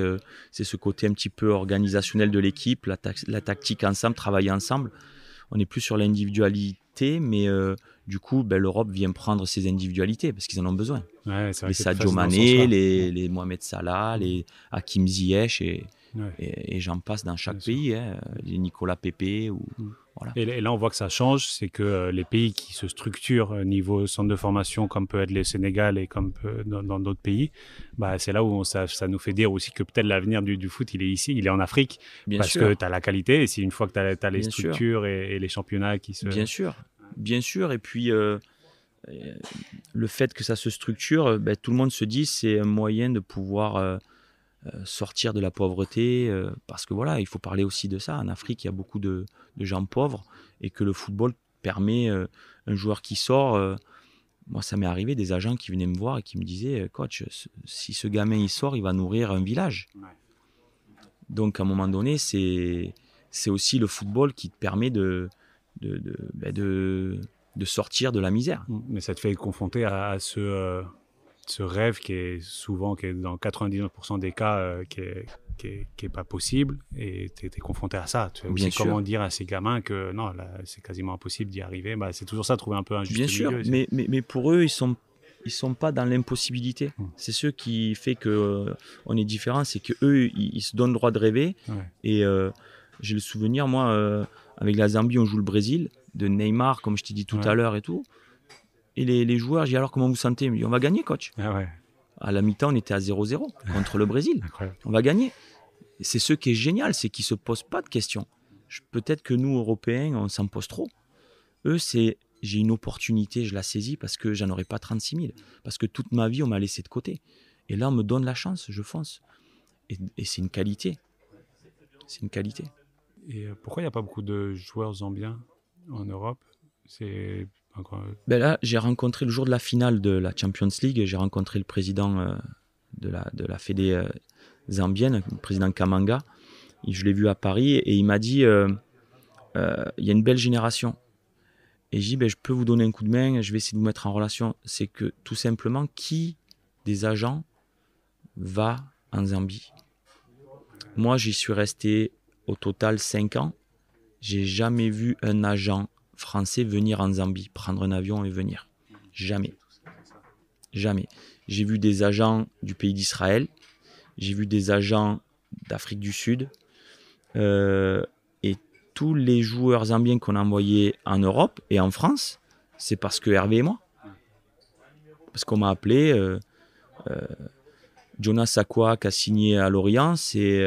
ce côté un petit peu organisationnel de l'équipe, la tactique ensemble, travailler ensemble. On n'est plus sur l'individualité, mais du coup, l'Europe vient prendre ses individualités parce qu'ils en ont besoin. Ouais, c'est vrai Les que Sadio Mané, les Mohamed Salah, les Hakim Ziyech et j'en passe dans chaque pays, hein, les Nicolas Pepe. Voilà. Et là, on voit que ça change, c'est que les pays qui se structurent au niveau centre de formation, comme peut être le Sénégal et comme dans d'autres pays, c'est là où ça nous fait dire aussi que peut-être l'avenir du foot, il est ici, il est en Afrique, parce que tu as la qualité, et si une fois que tu as les structures et les championnats qui se... Bien sûr, et puis le fait que ça se structure, tout le monde se dit c'est un moyen de pouvoir... sortir de la pauvreté, parce que voilà, il faut parler aussi de ça. En Afrique, il y a beaucoup de gens pauvres et que le football permet un joueur qui sort. Moi, ça m'est arrivé des agents qui venaient me voir et qui me disaient coach, si ce gamin il sort, il va nourrir un village. Donc, à un moment donné, c'est aussi le football qui te permet de sortir de la misère. Mais ça te fait confronter à ce rêve qui est dans 99% des cas qui est pas possible, et tu es confronté à ça. Tu sais comment dire à ces gamins que non, là, c'est quasiment impossible d'y arriver. C'est toujours ça, trouver un peu un juste milieu. Bien sûr, mais pour eux, ils sont pas dans l'impossibilité. C'est ce qui fait que on est différent, c'est que eux, ils se donnent le droit de rêver. Et j'ai le souvenir, moi, avec la Zambie, on joue le Brésil, de Neymar, comme je t'ai dit tout à l'heure et tout. Et les joueurs, j'ai dit alors comment vous sentez? Ils me disent on va gagner, coach. À la mi-temps, on était à 0-0 contre le Brésil. On va gagner. Et c'est ce qui est génial, c'est qu'ils ne se posent pas de questions. Peut-être que nous, Européens, on s'en pose trop. Eux, c'est j'ai une opportunité, je la saisis parce que j'en aurais pas 36 000. Parce que toute ma vie, on m'a laissé de côté. Et là, on me donne la chance, je fonce. Et c'est une qualité. C'est une qualité. Et pourquoi il n'y a pas beaucoup de joueurs zambiens en Europe? C'est... là, j'ai rencontré le jour de la finale de la Champions League, j'ai rencontré le président de la Fédé zambienne, le président Kamanga. Je l'ai vu à Paris et il m'a dit il y a une belle génération. Et j'ai dit je peux vous donner un coup de main, je vais essayer de vous mettre en relation. C'est que tout simplement, qui des agents va en Zambie? Moi, j'y suis resté au total 5 ans. J'ai jamais vu un agent français venir en Zambie, prendre un avion et venir. Jamais. Jamais. J'ai vu des agents du pays d'Israël, j'ai vu des agents d'Afrique du Sud, et tous les joueurs zambiens qu'on a envoyés en Europe et en France, c'est parce que Hervé et moi. Parce qu'on m'a appelé, Jonas Sakwa qui a signé à Lorient, c'est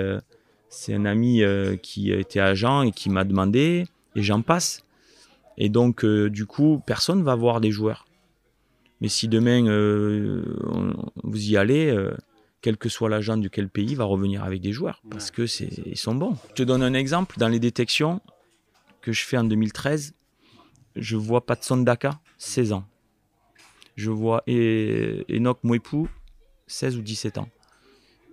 un ami qui était agent et qui m'a demandé, et j'en passe. Et donc, du coup, personne ne va voir des joueurs. Mais si demain, vous y allez, quel que soit l'agent de quel pays, va revenir avec des joueurs. Parce que ils sont bons. Je te donne un exemple. Dans les détections que je fais en 2013, je vois Patson Daka, 16 ans. Je vois Enoch Mwepu, 16 ou 17 ans.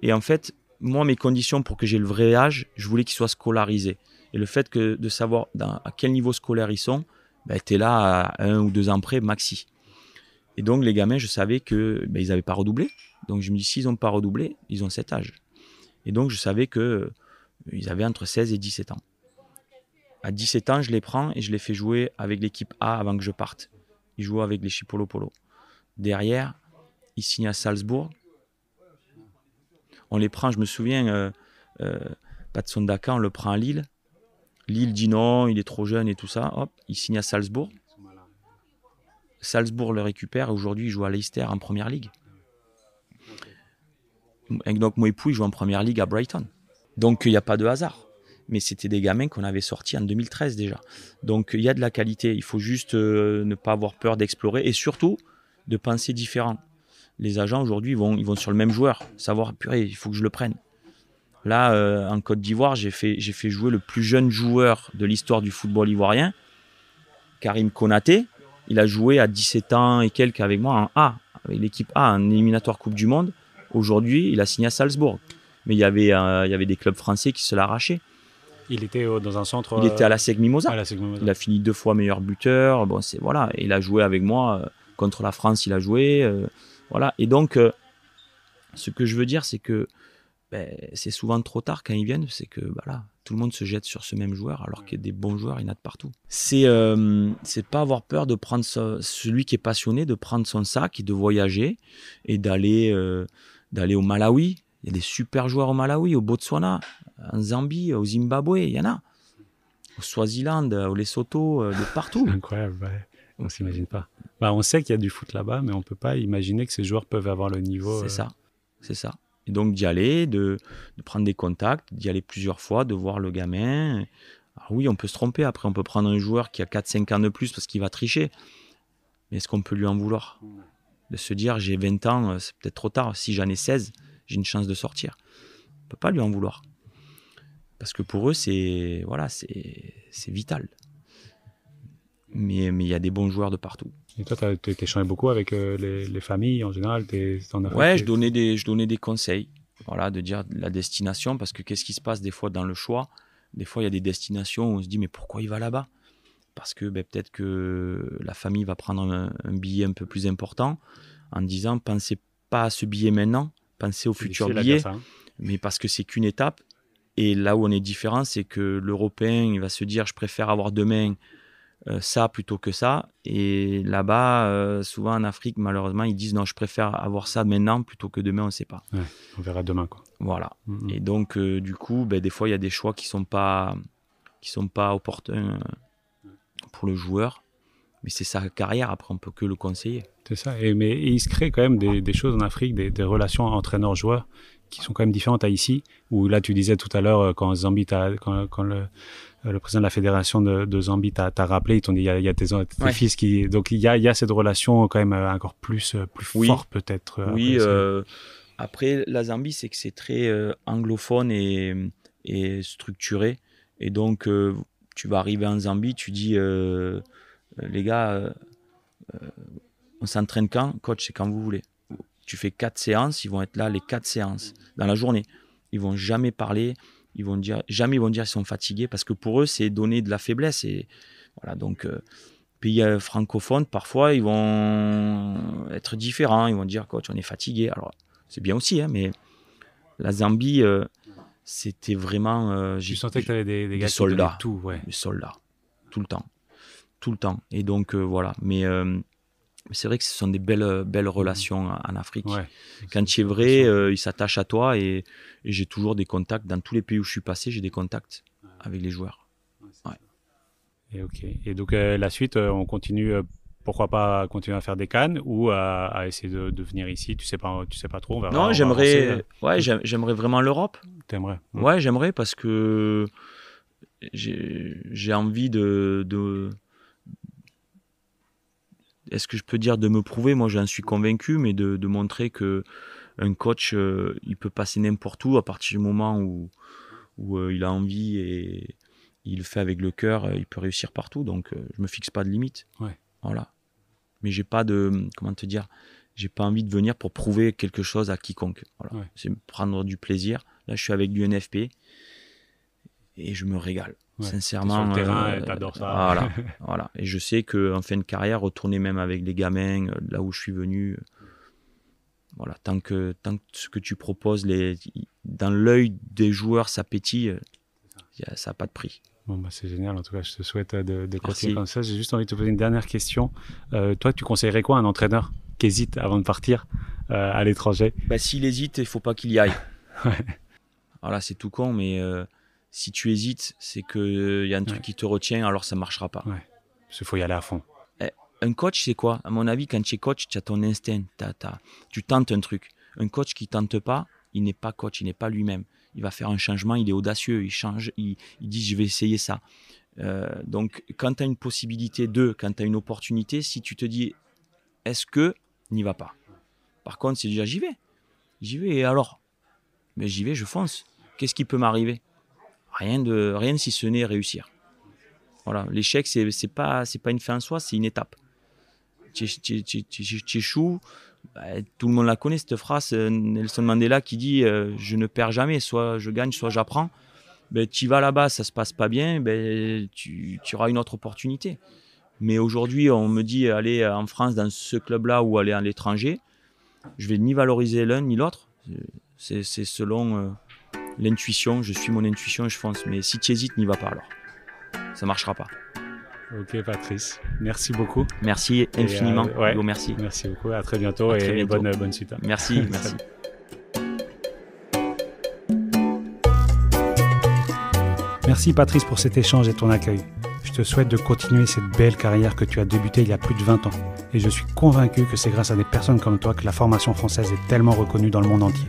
Et en fait, moi, mes conditions pour que j'ai le vrai âge, je voulais qu'ils soient scolarisés. Et le fait de savoir à quel niveau scolaire ils sont, tu es là à 1 ou 2 ans près, maxi. Et donc, les gamins, je savais qu'ils n'avaient pas redoublé. Donc, je me dis, s'ils n'ont pas redoublé, ils ont cet âge. Et donc, je savais qu'ils avaient entre 16 et 17 ans. À 17 ans, je les prends et je les fais jouer avec l'équipe A avant que je parte. Ils jouent avec les Chipolo Polo. Derrière, ils signent à Salzbourg. On les prend, je me souviens, Patson Daka, on le prend à Lille. Lille dit non, il est trop jeune et tout ça. Hop, il signe à Salzbourg. Salzbourg le récupère et aujourd'hui il joue à Leicester en Première Ligue. Donc Mwepu, il joue en Première Ligue à Brighton. Donc il n'y a pas de hasard. Mais c'était des gamins qu'on avait sortis en 2013 déjà. Donc il y a de la qualité. Il faut juste ne pas avoir peur d'explorer et surtout de penser différent. Les agents aujourd'hui ils vont sur le même joueur. Savoir, purée, il faut que je le prenne. Là, en Côte d'Ivoire, j'ai fait jouer le plus jeune joueur de l'histoire du football ivoirien, Karim Konaté. Il a joué à 17 ans et quelques avec moi en A, avec l'équipe A, en éliminatoire Coupe du Monde. Aujourd'hui, il a signé à Salzbourg. Mais il y avait des clubs français qui se l'arrachaient. Il était dans un centre... Il était à la SEG Mimosa. Mimosa. Il a fini 2 fois meilleur buteur. Bon, voilà. Et il a joué avec moi. Contre la France, il a joué. Voilà. Et donc, Ce que je veux dire, c'est que c'est souvent trop tard quand ils viennent, c'est que là, tout le monde se jette sur ce même joueur, alors qu'il y a des bons joueurs, il y en a de partout. C'est pas avoir peur de prendre celui qui est passionné, de prendre son sac et de voyager et d'aller au Malawi. Il y a des super joueurs au Malawi, au Botswana, en Zambie, au Zimbabwe, il y en a. Au Swaziland, au Lesotho, de partout. C'est incroyable, ouais. On ne s'imagine pas. On sait qu'il y a du foot là-bas, mais on ne peut pas imaginer que ces joueurs peuvent avoir le niveau. C'est ça. Et donc d'y aller, de prendre des contacts, d'y aller plusieurs fois, de voir le gamin. Alors oui, on peut se tromper. Après, on peut prendre un joueur qui a 4-5 ans de plus parce qu'il va tricher. Mais est-ce qu'on peut lui en vouloir? De se dire, j'ai 20 ans, c'est peut-être trop tard. Si j'en ai 16, j'ai une chance de sortir. On ne peut pas lui en vouloir. Parce que pour eux, c'est vital. Mais il y a des bons joueurs de partout. Et toi, tu échangeais beaucoup avec les familles en général? Ouais, je donnais des conseils, de dire la destination, parce que qu'est-ce qui se passe des fois dans le choix? Des fois, il y a des destinations où on se dit, mais pourquoi il va là-bas? Parce que peut-être que la famille va prendre un billet un peu plus important en disant, pensez pas à ce billet maintenant, pensez au futur billet, mais parce que c'est qu'une étape. Et là où on est différent, c'est que l'Européen, il va se dire, je préfère avoir demain ça plutôt que ça. Et là-bas, souvent en Afrique, malheureusement, ils disent non, je préfère avoir ça maintenant plutôt que demain, on ne sait pas. Ouais, on verra demain, quoi. Voilà. Et donc, du coup, des fois, il y a des choix qui sont pas opportuns pour le joueur. Mais c'est sa carrière, après, on peut que le conseiller. C'est ça. Mais il se crée quand même des choses en Afrique, des relations entraîneur-joueur qui sont quand même différentes à ici. Où là, tu disais tout à l'heure, quand Zambie, quand le président de la fédération de Zambie t'a rappelé, ils t'ont dit il y a tes fils qui. Donc il y a cette relation quand même encore plus forte peut-être. Oui. Après, la Zambie, c'est que c'est très anglophone et structuré. Et donc, tu vas arriver en Zambie, tu dis les gars, on s'entraîne quand? Coach, c'est quand vous voulez. Tu fais 4 séances, ils vont être là les 4 séances dans la journée. Ils vont jamais parler. Jamais ils vont dire qu'ils sont fatigués, parce que pour eux, c'est donner de la faiblesse. Et voilà, donc, pays francophones, parfois, ils vont être différents. Ils vont dire, coach, on est fatigué. Alors, c'est bien aussi, mais la Zambie, c'était vraiment. Tu sentais que tu avais des gars qui soldats. Tout, ouais. Des soldats, tout le temps. Et donc, voilà. Mais c'est vrai que ce sont des belles relations en Afrique. Ouais, quand tu es vrai, ils s'attachent à toi et j'ai toujours des contacts. Dans tous les pays où je suis passé, j'ai des contacts avec les joueurs. Ouais. Et donc, la suite, on continue, pourquoi pas continuer à faire des cannes ou à essayer de venir ici? Tu sais pas trop, on verra. Non, j'aimerais vraiment l'Europe. T'aimerais? Ouais, j'aimerais, parce que j'ai envie est-ce que je peux dire de me prouver? Moi, j'en suis convaincu, mais de montrer que un coach, il peut passer n'importe où à partir du moment où il a envie et il le fait avec le cœur, il peut réussir partout. Donc, je me fixe pas de limite. Ouais. Voilà. Mais j'ai pas j'ai pas envie de venir pour prouver quelque chose à quiconque. Voilà. Ouais. C'est prendre du plaisir. Là, je suis avec l'UNFP et je me régale. Ouais. Sincèrement, sur le terrain, t'adores ça. Voilà. Et je sais qu'en fin de carrière, retourner même avec les gamins, là où je suis venu, voilà, tant que ce que tu proposes, dans l'œil des joueurs, ça pétille, ça n'a pas de prix. Bon, c'est génial. En tout cas, je te souhaite de continuer comme ça. J'ai juste envie de te poser une dernière question. Toi, tu conseillerais quoi à un entraîneur qui hésite avant de partir à l'étranger? S'il hésite, il ne faut pas qu'il y aille. Ouais. Voilà, c'est tout con, mais si tu hésites, c'est qu'il y a un truc qui te retient, alors ça ne marchera pas. Ouais. Parce qu'il faut y aller à fond. Un coach, c'est quoi? À mon avis, quand tu es coach, tu as ton instinct. Tu tentes un truc. Un coach qui ne tente pas, il n'est pas coach, il n'est pas lui-même. Il va faire un changement, il est audacieux, il change, il dit je vais essayer ça. Donc, quand tu as une possibilité quand tu as une opportunité, si tu te dis est-ce que, n'y va pas. Par contre, c'est déjà j'y vais et alors? Mais j'y vais, je fonce. Qu'est-ce qui peut m'arriver? Rien si ce n'est réussir. Voilà, l'échec, c'est pas une fin en soi, c'est une étape. Tu échoues, tout le monde la connaît cette phrase, Nelson Mandela qui dit je ne perds jamais, soit je gagne, soit j'apprends. Tu vas là-bas, ça se passe pas bien, tu auras une autre opportunité. Mais aujourd'hui, on me dit aller en France dans ce club-là ou aller à l'étranger, je vais ni valoriser l'un ni l'autre. C'est selon l'intuition, je suis mon intuition et je fonce. Mais si tu hésites, n'y va pas alors. Ça marchera pas. Ok Patrice, merci beaucoup. Merci infiniment. Ouais, merci. Merci beaucoup, à très bientôt et bonne suite. Hein. Merci, merci. Merci Patrice pour cet échange et ton accueil. Je te souhaite de continuer cette belle carrière que tu as débutée il y a plus de 20 ans. Et je suis convaincu que c'est grâce à des personnes comme toi que la formation française est tellement reconnue dans le monde entier.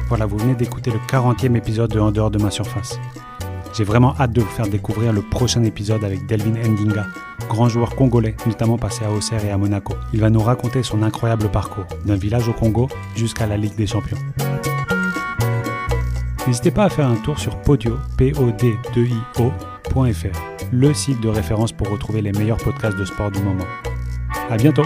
Voilà, vous venez d'écouter le 40e épisode de En dehors de ma surface. J'ai vraiment hâte de vous faire découvrir le prochain épisode avec Delvin Ndinga, grand joueur congolais, notamment passé à Auxerre et à Monaco. Il va nous raconter son incroyable parcours, d'un village au Congo jusqu'à la Ligue des Champions. N'hésitez pas à faire un tour sur Podio, Podio.fr, le site de référence pour retrouver les meilleurs podcasts de sport du moment. À bientôt!